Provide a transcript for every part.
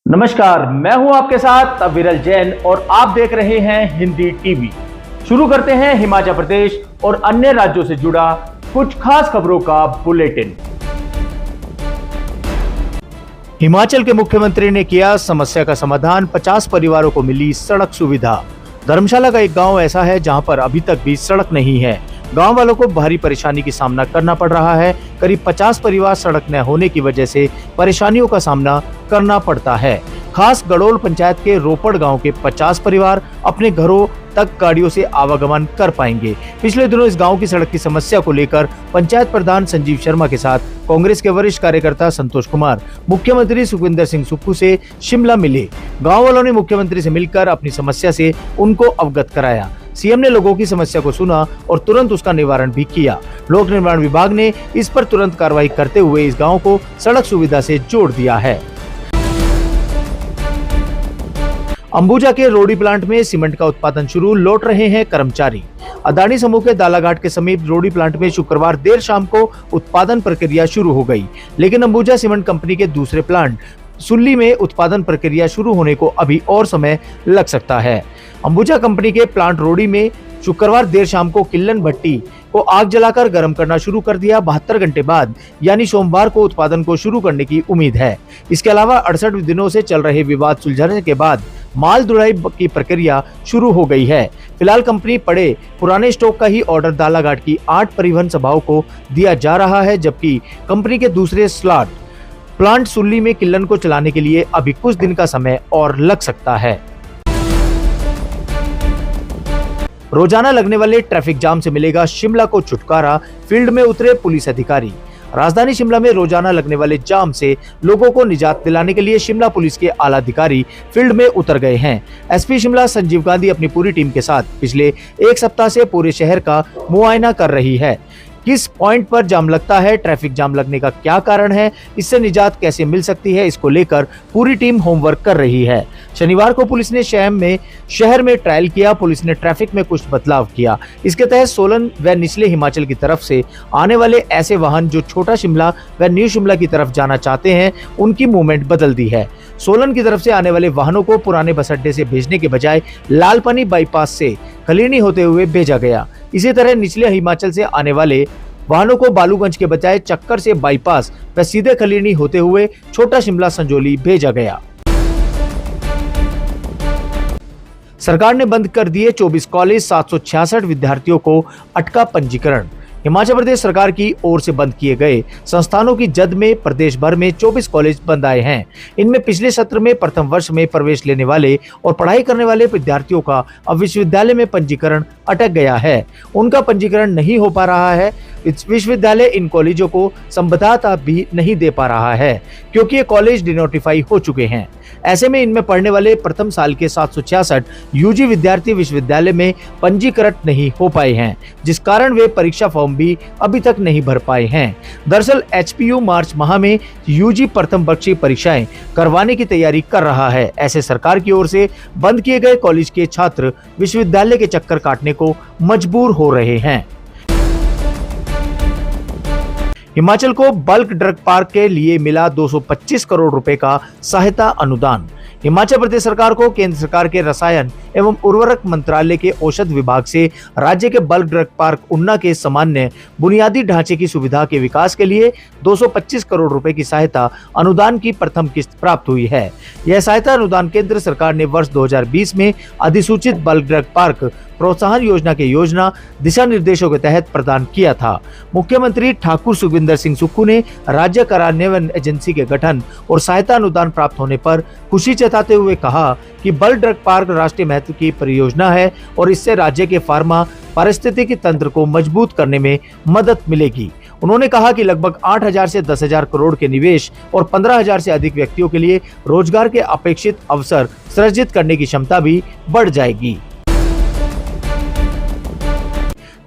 नमस्कार, मैं हूं आपके साथ विरल जैन और आप देख रहे हैं हिंदी टीवी। शुरू करते हैं हिमाचल प्रदेश और अन्य राज्यों से जुड़ा कुछ खास खबरों का बुलेटिन। हिमाचल के मुख्यमंत्री ने किया समस्या का समाधान, 50 परिवारों को मिली सड़क सुविधा। धर्मशाला का एक गांव ऐसा है जहां पर अभी तक भी सड़क नहीं है। गांव वालों को भारी परेशानी की सामना करना पड़ रहा है। करीब 50 परिवार सड़क न होने की वजह से परेशानियों का सामना करना पड़ता है। खास गड़ोल पंचायत के रोपड़ गांव के 50 परिवार अपने घरों तक गाड़ियों से आवागमन कर पाएंगे। पिछले दिनों इस गांव की सड़क की समस्या को लेकर पंचायत प्रधान संजीव शर्मा के साथ कांग्रेस के वरिष्ठ कार्यकर्ता संतोष कुमार मुख्यमंत्री सुखविंदर सिंह सुक्खू से शिमला मिले। गांव वालों ने मुख्यमंत्री से मिलकर अपनी समस्या से उनको अवगत कराया। सीएम ने लोगों की समस्या को सुना और तुरंत उसका निवारण भी किया। लोक निर्माण विभाग ने इस पर तुरंत कार्रवाई करते हुए इस गांव को सड़क सुविधा से जोड़ दिया है। अंबुजा के रोडी प्लांट में सीमेंट का उत्पादन शुरू, लौट रहे हैं कर्मचारी। अदानी समूह के दालाघाट के समीप रोडी प्लांट में शुक्रवार देर शाम को उत्पादन प्रक्रिया शुरू हो गई, लेकिन अंबुजा सीमेंट कंपनी के दूसरे प्लांट सुल्ली में उत्पादन प्रक्रिया शुरू होने को अभी और समय लग सकता है। अंबुजा कंपनी के प्लांट रोडी में शुक्रवार देर शाम को किल्लन भट्टी को आग जलाकर गर्म करना शुरू कर दिया। 72 घंटे बाद यानी सोमवार को उत्पादन को शुरू करने की उम्मीद है। इसके अलावा 68 दिनों से चल रहे विवाद सुलझाने के बाद माल ढुलाई की प्रक्रिया शुरू हो गई है। फिलहाल कंपनी पड़े पुराने स्टॉक का ही ऑर्डर दालाघाट की 8 परिवहन सभाओं को दिया जा रहा है, जबकि कंपनी के दूसरे स्लॉट प्लांट सुल्ली में किल्लन को चलाने के लिए अभी कुछ दिन का समय और लग सकता है। रोजाना लगने वाले ट्रैफिक जाम से मिलेगा शिमला को छुटकारा, फील्ड में उतरे पुलिस अधिकारी। राजधानी शिमला में रोजाना लगने वाले जाम से लोगों को निजात दिलाने के लिए शिमला पुलिस के आला अधिकारी फील्ड में उतर गए हैं। एसपी शिमला संजीव गांधी अपनी पूरी टीम के साथ पिछले एक सप्ताह से पूरे शहर का मुआयना कर रही है। किस पॉइंट पर जाम लगता है, ट्रैफिक जाम लगने का क्या कारण है, इससे निजात कैसे मिल सकती है, इसको लेकर पूरी टीम होमवर्क कर रही है। शनिवार को पुलिस ने शहर में ट्रायल किया। पुलिस ने ट्रैफिक में कुछ बदलाव किया। इसके तहत सोलन व निचले हिमाचल की तरफ से आने वाले ऐसे वाहन जो छोटा शिमला व न्यू शिमला की तरफ जाना चाहते हैं, उनकी मूवमेंट बदल दी है। सोलन की तरफ से आने वाले वाहनों को पुराने बस अड्डे से भेजने के बजाय लालपनी बाईपास से खलीनी होते हुए भेजा गया। इसी तरह निचले हिमाचल से आने वाले वाहनों को बालूगंज के बजाय चक्कर से बाईपास व सीधे खलीनी होते हुए छोटा शिमला संजौली भेजा गया। सरकार ने बंद कर दिए 24 कॉलेज, 766 विद्यार्थियों को अटका पंजीकरण। हिमाचल प्रदेश सरकार की ओर से बंद किए गए संस्थानों की जद में प्रदेश भर में 24 कॉलेज बंद आए हैं। इनमें पिछले सत्र में प्रथम वर्ष में प्रवेश लेने वाले और पढ़ाई करने वाले विद्यार्थियों का अब विश्वविद्यालय में पंजीकरण अटक गया है। उनका पंजीकरण नहीं हो पा रहा है। विश्वविद्यालय इन कॉलेजों को संबद्धता भी नहीं दे पा रहा है, क्योंकि ये कॉलेज डिनोटिफाई हो चुके हैं। ऐसे में इनमें पढ़ने वाले प्रथम साल के 766 यूजी विद्यार्थी विश्वविद्यालय में पंजीकृत नहीं हो पाए हैं, जिस कारण वे परीक्षा फॉर्म भी अभी तक नहीं भर पाए हैं। दरअसल एचपीयू मार्च माह में यूजी प्रथम वर्ष की परीक्षाएं करवाने की तैयारी कर रहा है। ऐसे सरकार की ओर से बंद किए गए कॉलेज के छात्र विश्वविद्यालय के चक्कर काटने को मजबूर हो रहे हैं। हिमाचल को बल्क ड्रग पार्क के लिए मिला 225 करोड़ रुपए का सहायता अनुदान। हिमाचल प्रदेश सरकार को केंद्र सरकार के रसायन एवं उर्वरक मंत्रालय के औषध विभाग से राज्य के बल्क ड्रग पार्क उन्ना के सामान्य बुनियादी ढांचे की सुविधा के विकास के लिए 225 करोड़ रुपए की सहायता अनुदान की प्रथम किस्त प्राप्त हुई है। यह सहायता अनुदान केंद्र सरकार ने वर्ष 2020 में अधिसूचित बल्क ड्रग पार्क प्रोत्साहन योजना के योजना दिशा निर्देशों के तहत प्रदान किया था। मुख्यमंत्री ठाकुर सुखविंदर सिंह सुक्खू ने राज्य कार्यान्वयन एजेंसी के गठन और सहायता अनुदान प्राप्त होने पर खुशी जताते हुए कहा कि बल्क ड्रग पार्क राष्ट्रीय महत्व की परियोजना है और इससे राज्य के फार्मा पारिस्थितिकी तंत्र को मजबूत करने में मदद मिलेगी। उन्होंने कहा कि लगभग 8,000 से 10,000 करोड़ के निवेश और 15,000 से अधिक व्यक्तियों के लिए रोजगार के अपेक्षित अवसर सृजित करने की क्षमता भी बढ़ जाएगी।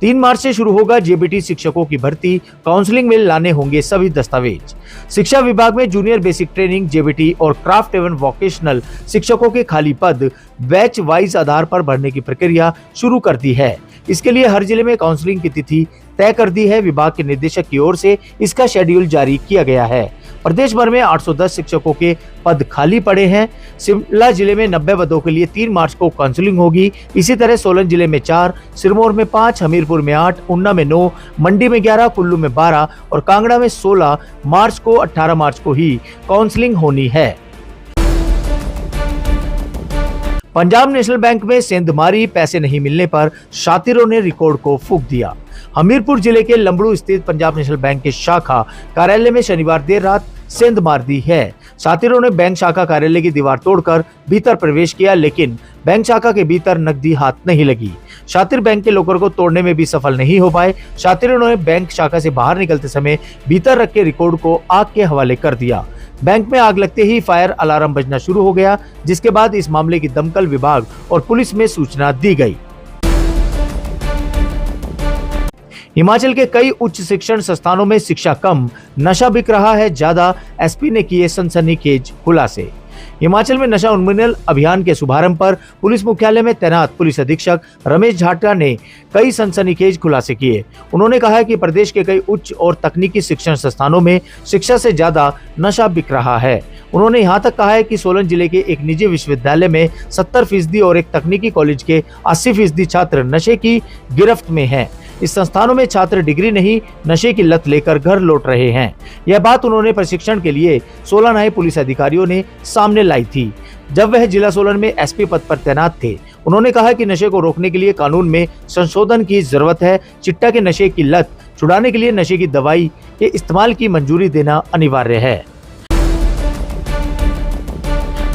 3 मार्च से शुरू होगा जेबीटी शिक्षकों की भर्ती, काउंसलिंग में लाने होंगे सभी दस्तावेज। शिक्षा विभाग में जूनियर बेसिक ट्रेनिंग, जेबीटी और क्राफ्ट एवं वोकेशनल शिक्षकों के खाली पद बैच वाइज आधार पर भरने की प्रक्रिया शुरू कर दी है। इसके लिए हर जिले में काउंसलिंग की तिथि तय कर दी है। विभाग के निदेशक की ओर से इसका शेड्यूल जारी किया गया है। प्रदेश भर में 810 शिक्षकों के पद खाली पड़े हैं। शिमला जिले में 90 पदों के लिए 3 मार्च को काउंसलिंग होगी। इसी तरह सोलन जिले में 4, सिरमौर में 5, हमीरपुर में 8, ऊना में 9, मंडी में 11, कुल्लू में 12 और कांगड़ा में 16 मार्च को 18 मार्च को ही काउंसलिंग होनी है। पंजाब नेशनल बैंक में सेंधमारी, पैसे नहीं मिलने पर शातिरों ने रिकॉर्ड को फूंक दिया। हमीरपुर जिले के लंबड़ू स्थित पंजाब नेशनल बैंक के शाखा कार्यालय में शनिवार देर रात सेंध मार दी है। शातिरों ने बैंक शाखा कार्यालय की दीवार तोड़कर भीतर प्रवेश किया, लेकिन बैंक शाखा के भीतर नकदी हाथ नहीं लगी। शातिर बैंक के लॉकर को तोड़ने में भी सफल नहीं हो पाए। शातिरों ने बैंक शाखा से बाहर निकलते समय भीतर रखे रिकॉर्ड को आग के हवाले कर दिया। बैंक में आग लगते ही फायर अलार्म बजना शुरू हो गया, जिसके बाद इस मामले की दमकल विभाग और पुलिस में सूचना दी गई। हिमाचल के कई उच्च शिक्षण संस्थानों में शिक्षा कम, नशा बिक रहा है ज्यादा, एसपी ने किए सनसनीखेज खुलासे। हिमाचल में नशा उन्मूलन अभियान के शुभारंभ पर पुलिस मुख्यालय में तैनात पुलिस अधीक्षक रमेश झाटा ने कई सनसनीखेज खुलासे किए। उन्होंने कहा है कि प्रदेश के कई उच्च और तकनीकी शिक्षण संस्थानों में शिक्षा से ज्यादा नशा बिक रहा है। उन्होंने यहाँ तक कहा है कि सोलन जिले के एक निजी विश्वविद्यालय में 70% और एक तकनीकी कॉलेज के 80% छात्र नशे की गिरफ्त में हैं। इस संस्थानों में छात्र डिग्री नहीं, नशे की लत लेकर घर लौट रहे हैं। यह बात उन्होंने प्रशिक्षण के लिए सोलन आए पुलिस अधिकारियों ने सामने लाई थी, जब वह जिला सोलन में एसपी पद पर तैनात थे। उन्होंने कहा कि नशे को रोकने के लिए कानून में संशोधन की जरूरत है। चिट्टा के नशे की लत छुड़ाने के लिए नशे की दवाई के इस्तेमाल की मंजूरी देना अनिवार्य है।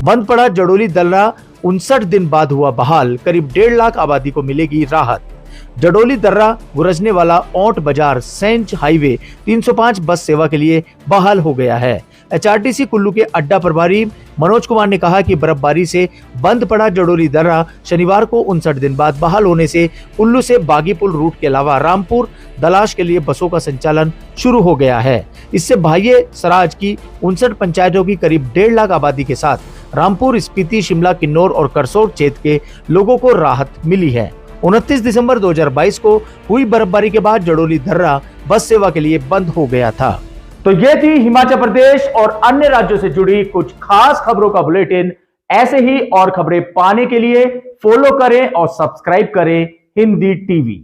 बंद पड़ा जडोली दर्रा 59 दिन बाद हुआ बहाल, करीब 1.5 लाख आबादी को मिलेगी राहत। जडोली दर्रा गुरजने वाला ओंट बाजार सेंच हाईवे 305 बस सेवा के लिए बहाल हो गया है। एचआरटीसी कुल्लू के अड्डा प्रभारी मनोज कुमार ने कहा कि बर्फबारी से बंद पड़ा जडोली दर्रा शनिवार को 59 दिन बाद बहाल होने से कुल्लू से बागीपुल रूट के अलावा रामपुर, दलाश के लिए बसों का संचालन शुरू हो गया है। इससे बाह्य सराज की 59 पंचायतों की करीब 1.5 लाख आबादी के साथ रामपुर, स्पीति, शिमला, किन्नौर और करसोग क्षेत्र के लोगों को राहत मिली है। 29 दिसंबर 2022 को हुई बर्फबारी के बाद जडोली दर्रा बस सेवा के लिए बंद हो गया था। तो ये थी हिमाचल प्रदेश और अन्य राज्यों से जुड़ी कुछ खास खबरों का बुलेटिन। ऐसे ही और खबरें पाने के लिए फॉलो करें और सब्सक्राइब करें हिंदी टीवी।